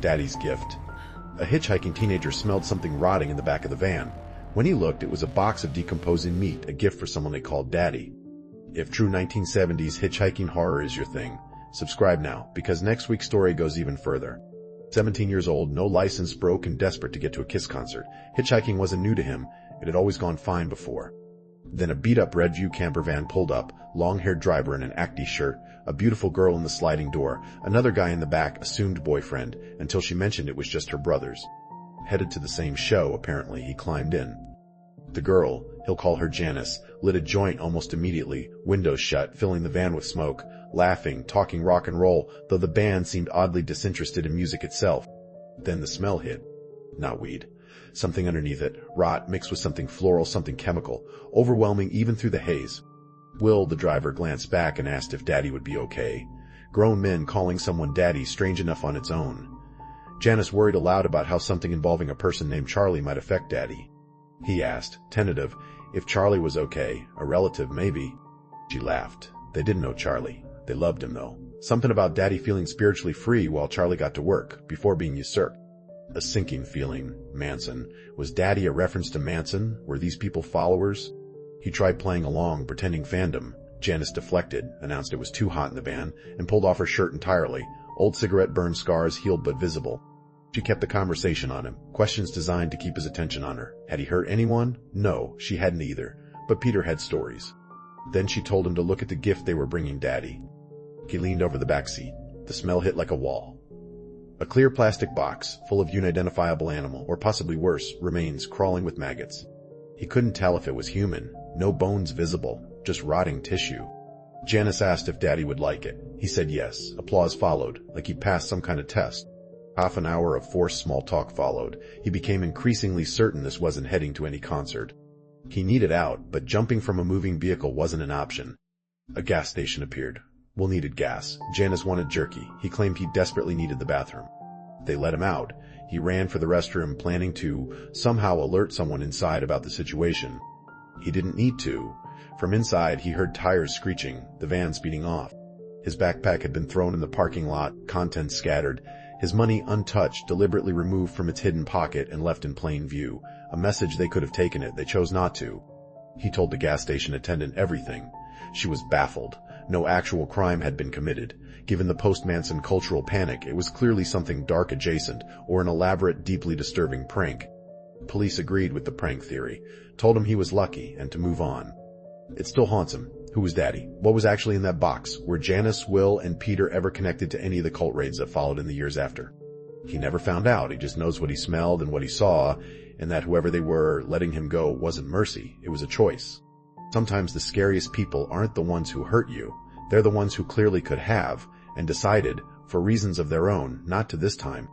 Daddy's gift. A hitchhiking teenager smelled something rotting in the back of the van. When he looked, it was a box of decomposing meat, a gift for someone they called Daddy. If true 1970s hitchhiking horror is your thing, subscribe now, because next week's story goes even further. 17 years old, no license, broke and desperate to get to a Kiss concert. Hitchhiking wasn't new to him. It had always gone fine before. Then a beat-up Redview camper van pulled up, long-haired driver in an Actie shirt, a beautiful girl in the sliding door, another guy in the back, assumed boyfriend, until she mentioned it was just her brother's. Headed to the same show, apparently, he climbed in. The girl, he'll call her Janice, lit a joint almost immediately, windows shut, filling the van with smoke, laughing, talking rock and roll, though the band seemed oddly disinterested in music itself. Then the smell hit. Not weed. Something underneath it, rot mixed with something floral, something chemical, overwhelming even through the haze. Will, the driver, glanced back and asked if Daddy would be okay. Grown men calling someone Daddy, strange enough on its own. Janice worried aloud about how something involving a person named Charlie might affect Daddy. He asked, tentative, if Charlie was okay, a relative maybe. She laughed. They didn't know Charlie. They loved him though. Something about Daddy feeling spiritually free while Charlie got to work, before being usurped. A sinking feeling. Manson. Was Daddy a reference to Manson? Were these people followers? He tried playing along, pretending fandom. Janice deflected, announced it was too hot in the van, and pulled off her shirt entirely. Old cigarette burn scars, healed but visible. She kept the conversation on him, questions designed to keep his attention on her. Had he hurt anyone? No, she hadn't either. But Peter had stories. Then she told him to look at the gift they were bringing Daddy. He leaned over the back seat. The smell hit like a wall. A clear plastic box, full of unidentifiable animal, or possibly worse, remains crawling with maggots. He couldn't tell if it was human. No bones visible, just rotting tissue. Janice asked if Daddy would like it. He said yes. Applause followed, like he passed some kind of test. Half an hour of forced small talk followed. He became increasingly certain this wasn't heading to any concert. He needed out, but jumping from a moving vehicle wasn't an option. A gas station appeared. Will needed gas. Janice wanted jerky. He claimed he desperately needed the bathroom. They let him out. He ran for the restroom, planning to somehow alert someone inside about the situation. He didn't need to. From inside, he heard tires screeching, the van speeding off. His backpack had been thrown in the parking lot, contents scattered. His money untouched, deliberately removed from its hidden pocket and left in plain view. A message they could have taken it, they chose not to. He told the gas station attendant everything. She was baffled. No actual crime had been committed. Given the post-Manson cultural panic, it was clearly something dark adjacent, or an elaborate, deeply disturbing prank. Police agreed with the prank theory, told him he was lucky and to move on. It still haunts him. Who was Daddy? What was actually in that box? Were Janice, Will, and Peter ever connected to any of the cult raids that followed in the years after? He never found out. He just knows what he smelled and what he saw, and that whoever they were, letting him go wasn't mercy. It was a choice. Sometimes the scariest people aren't the ones who hurt you. They're the ones who clearly could have, and decided, for reasons of their own, not to this time.